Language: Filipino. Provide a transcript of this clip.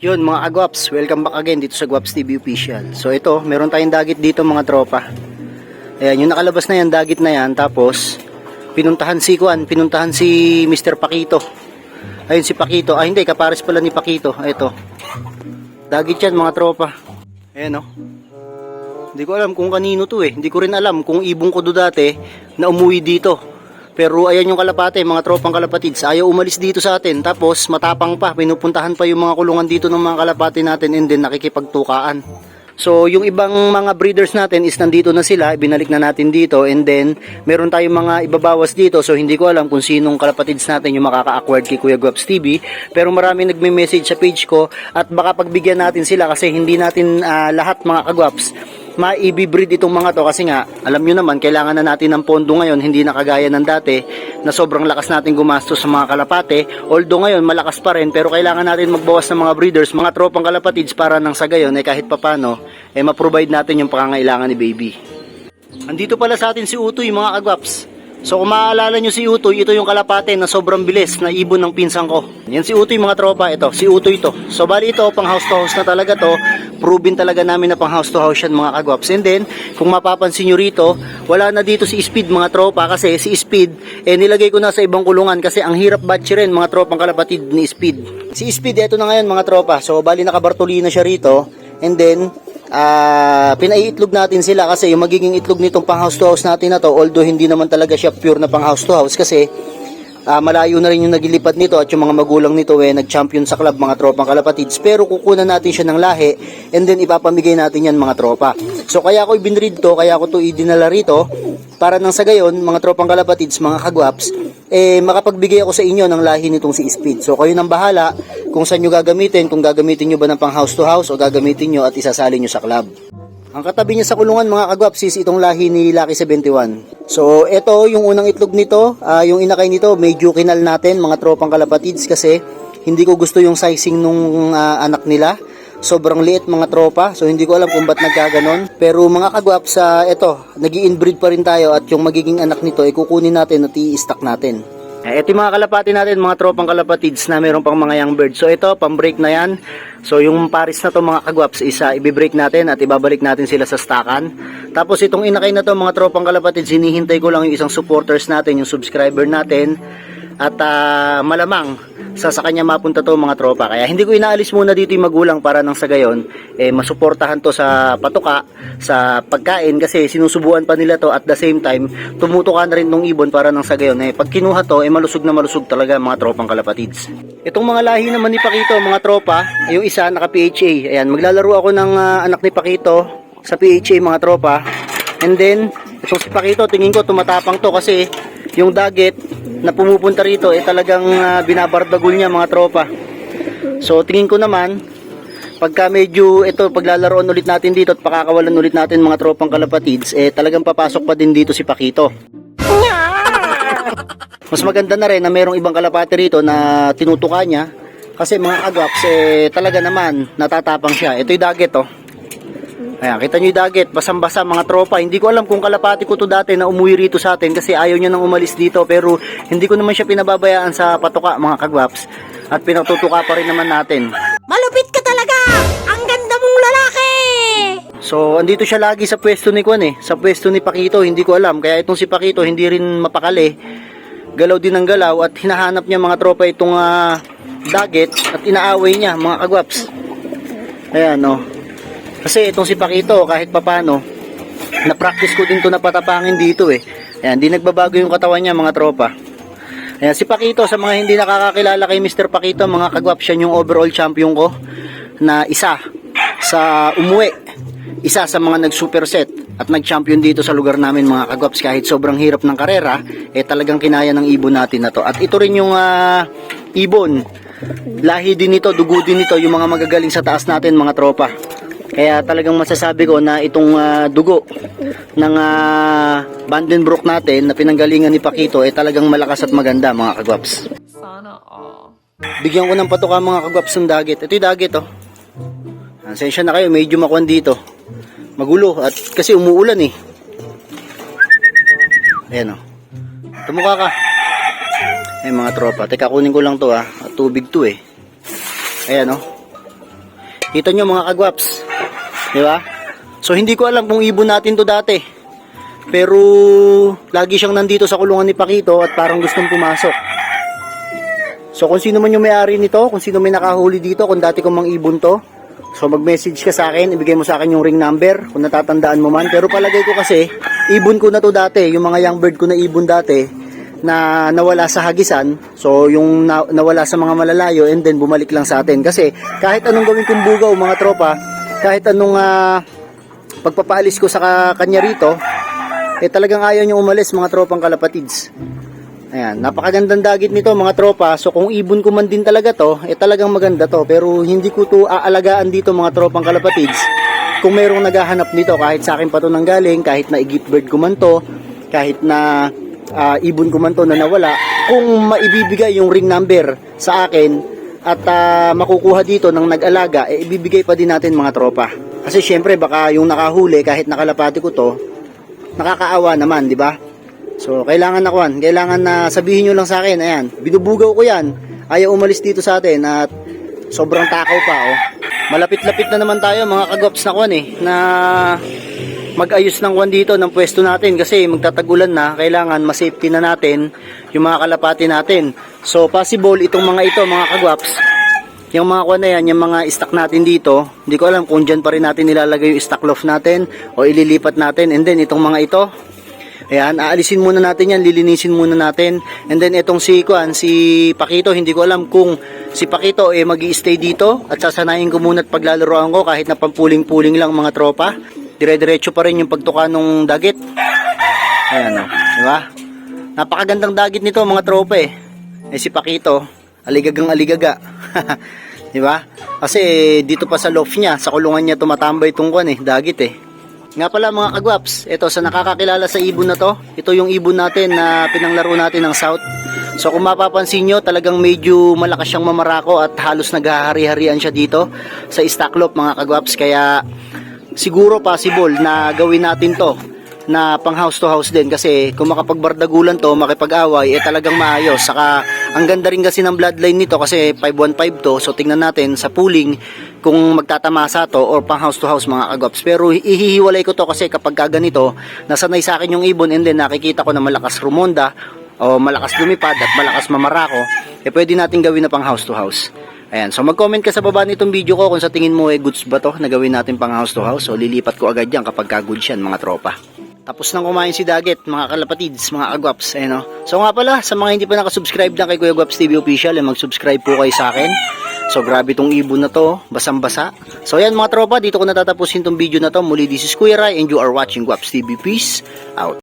Yun mga Agwaps, welcome back again dito sa Gwaps TV Official. So ito, meron tayong dagit dito mga tropa. Ayan, yung nakalabas na yan, dagit na yan. Tapos, pinuntahan si Mr. Pakito. Ayun si Pakito, hindi, kapares pala ni Pakito. Ito, dagit yan mga tropa. Ayan o. Hindi ko alam kung kanino to eh. Hindi ko rin alam kung ibong ko do dati na umuwi dito. Pero ayan yung kalapate, mga tropang kalapatids, ayaw umalis dito sa atin. Tapos matapang pa, pinupuntahan pa yung mga kulungan dito ng mga kalapate natin and then nakikipagtukaan. So yung ibang mga breeders natin is nandito na sila, binalik na natin dito and then meron tayong mga ibabawas dito. So hindi ko alam kung sinong kalapatids natin yung makaka-acquired kay Kuya Gwaps TV. Pero marami nagme-message sa page ko at baka pagbigyan natin sila kasi hindi natin lahat mga kagwaps ma-i-breed itong mga to kasi nga alam nyo naman kailangan na natin ng pondo ngayon, hindi na kagaya ng dati na sobrang lakas natin gumastos sa mga kalapate. Although ngayon malakas pa rin pero kailangan natin magbawas ng mga breeders, mga tropang kalapatids para nang sa gayon kahit papano ma-provide natin yung pangangailangan ni baby. Andito pala sa atin si Utoy mga kagwaps. So kung maaalala nyo si Utoy, ito yung kalapate na sobrang bilis na ibon ng pinsan ko. Yan si Utoy mga tropa, ito si Utoy to. So bali ito pang house to house na talaga to. Proven talaga namin na pang house to house yan mga kagwaps. And then kung mapapansin nyo rito, wala na dito si Speed mga tropa kasi si Speed nilagay ko na sa ibang kulungan kasi ang hirap batch rin mga tropang kalapatid ni Speed. Si Speed ito na ngayon mga tropa. So bali nakabartolina siya rito and then pinaiitlog natin sila kasi yung magiging itlog nitong pang house to house natin na to, although hindi naman talaga siya pure na pang house to house kasi malayo na rin yung nagilipad nito at yung mga magulang nito nag-champion sa club mga tropang kalapatids, pero kukunan natin siya ng lahi and then ipapamigay natin yan mga tropa. So kaya ako ibinread to, kaya ako to idinala rito para nang sa gayon mga tropang kalapatids, mga kagwaps makapagbigay ako sa inyo ng lahi nitong si Speed. So kayo nang bahala kung saan nyo gagamitin, kung gagamitin nyo ba ng pang house to house o gagamitin nyo at isasalin nyo sa club. Ang katabi niya sa kulungan mga kagwaps is itong lahi ni Lucky 71. So ito yung unang itlog nito, yung inakay nito medyo kinal natin mga tropang kalapatids kasi hindi ko gusto yung sizing nung anak nila. Sobrang liit mga tropa, so hindi ko alam kung ba't nagkaganon. Pero mga kagwaps, ito, nag-i-inbreed pa rin tayo at yung magiging anak nito ay kukunin natin at i-stack natin. Ito yung mga kalapati natin, mga tropang kalapatids na meron pang mga young bird. So ito, pang-break na yan. So yung paris na to mga kagwaps, i-break natin at ibabalik natin sila sa stackan. Tapos itong inakay na to mga tropang kalapatids, hinihintay ko lang yung isang supporters natin, yung subscriber natin. At malamang sa kanya mapunta to mga tropa, kaya hindi ko inaalis muna dito yung magulang para nang sa gayon masuportahan to sa patuka, sa pagkain kasi sinusubuan pa nila to at the same time tumutukan na rin ng ibon para nang sa gayon pag kinuha to malusog na malusog talaga mga tropang kalapatids. Itong mga lahi naman ni Pakito mga tropa, yung isa naka PHA, ayan maglalaro ako ng anak ni Pakito sa PHA mga tropa, and then itong si Pakito tingin ko tumatapang to kasi yung dagit na pumupunta rito talagang binabardagol niya mga tropa. So tingin ko naman pagka medyo paglalaroan ulit natin dito at pakakawalan ulit natin mga tropang kalapatids talagang papasok pa din dito si Pakito. Mas maganda na rin na merong ibang kalapati rito na tinutuka niya kasi mga kagwaps talaga naman natatapang siya. Ito yung dagit ayan, kita nyo yung dagit, basang-basa mga tropa. Hindi ko alam kung kalapati ko to dati na umuwi rito sa atin kasi ayaw niya nang umalis dito. Pero hindi ko naman siya pinababayaan sa patuka mga kagwaps. At pinatutuka pa rin naman natin. Malupit ka talaga! Ang ganda mong lalaki! So, andito siya lagi sa pwesto ni Kwan sa pwesto ni Pakito, hindi ko alam. Kaya itong si Pakito hindi rin mapakali. Galaw din ng galaw at hinahanap niya mga tropa itong dagit at inaaway niya mga kagwaps. Ayan kasi itong si Pakito kahit papano na-practice ko din to na patapangin dito Ayan, di nagbabago yung katawan niya mga tropa. Ayan, si Pakito sa mga hindi nakakakilala kay Mr. Pakito mga kagwaps, siya yung overall champion ko na isa sa umuwi, isa sa mga nag-superset at nag-champion dito sa lugar namin mga kagwaps. Kahit sobrang hirap ng karera talagang kinaya ng ibon natin na to. At ito rin yung ibon, lahi din nito, dugo din nito, yung mga magagaling sa taas natin mga tropa. Kaya talagang masasabi ko na itong dugo ng Vandenbroek natin na pinanggalingan ni Pakito talagang malakas at maganda mga kagwaps. Sana all. Bigyan ko ng patuka mga kagwaps ng dagit. Ito yung dagit Sensya na kayo, medyo makuan dito. Magulo at kasi umuulan Ayan Tumuka ka. Ayan mga tropa. Teka kunin ko lang to Tubig to Ayan Kita nyo mga kagwaps. Di ba? So hindi ko alam kung ibon natin to dati. Pero lagi siyang nandito sa kulungan ni Pakito at parang gustong pumasok. So kung sino man yung may-ari nito, kung sino may nakahuli dito, kung dati kong mang ibon to, so mag-message ka sa akin, ibigay mo sa akin yung ring number kung natatandaan mo man. Pero palagay ko kasi, ibon ko na to dati, yung mga young bird ko na ibon dati, na nawala sa hagisan, so yung nawala sa mga malalayo and then bumalik lang sa atin. Kasi kahit anong gawin kong bugaw mga tropa, kahit anong pagpapaalis ko sa kanya rito, talagang ayaw niyong umalis mga tropang kalapatids. Ayan, napakagandang dagit nito mga tropa. So kung ibon ko man din talaga to, talagang maganda to. Pero hindi ko to aalagaan dito mga tropang kalapatids. Kung mayroong naghahanap nito, kahit sa akin pa to nanggaling, kahit na i-gift bird ko man to, kahit na ibon ko man to na nawala, kung maibibigay yung ring number sa akin at makukuha dito ng nag-alaga, ibibigay pa din natin mga tropa. Kasi syempre baka yung nakahuli kahit nakalapati ko to, nakakaawa naman, di ba? So kailangan na sabihin nyo lang sa akin, ayan, binubugaw ko yan, ayaw umalis dito sa atin at sobrang takaw pa, oh. Malapit-lapit na naman tayo mga kagwaps na kwan na mag-ayos ng kwan dito ng pwesto natin kasi magtatagulan na, kailangan ma-safety na natin yung mga kalapati natin. So possible itong mga ito mga kagwaps, yung mga kwan na yan, yung mga stock natin dito, hindi ko alam kung dyan pa rin natin nilalagay yung stock loft natin o ililipat natin. And then itong mga ito, ayan, aalisin muna natin yan, lilinisin muna natin. And then itong si Pakito, hindi ko alam kung si Pakito magi-stay dito at sasanayin ko muna at paglalaroan ko kahit na pampuling-puling lang mga tropa. Dire-diretso pa rin yung pagtuka ng dagit. Ayan o, diba? Napakagandang dagit nito mga tropa si Pakito, aligagang aligaga. Diba? Kasi dito pa sa loft niya, sa kulungan niya tumatambay itong dagit Nga pala mga kagwaps, ito sa nakakakilala sa ibon na to, ito yung ibon natin na pinanglaro natin ng South. So kung mapapansin nyo, talagang medyo malakas siyang mamarako at halos naghahari-harian siya dito sa stock loft mga kagwaps. Kaya siguro possible na gawin natin to na pang house to house din kasi kung makapagbardagulan to, makipag-away, talagang maayos. Saka ang ganda rin kasi ng bloodline nito kasi 515 to, so tingnan natin sa pooling kung magtatamasa to or pang house to house mga kagwaps. Pero ihihiwalay ko to kasi kapag ganito, nasanay sa akin yung ibon and then nakikita ko na malakas rumonda o malakas lumipad at malakas mamarako, pwede natin gawin na pang house to house. Ayan, so mag-comment ka sa baba nitong video ko kung sa tingin mo goods ba to na gawin natin pang house to house. So lilipat ko agad yan kapag goods yan mga tropa. Tapos nang kumain si Daggett, mga kalapatids, mga kagwaps, So nga pala, sa mga hindi pa nakasubscribe na kay Kuya Gwaps TV Official, mag-subscribe po kayo sa akin. So grabe tong ibon na to, basang-basa. So ayan mga tropa, dito ko natatapusin tong video na to. Muli, this is Kuya Rai and you are watching Gwaps TV. Peace out.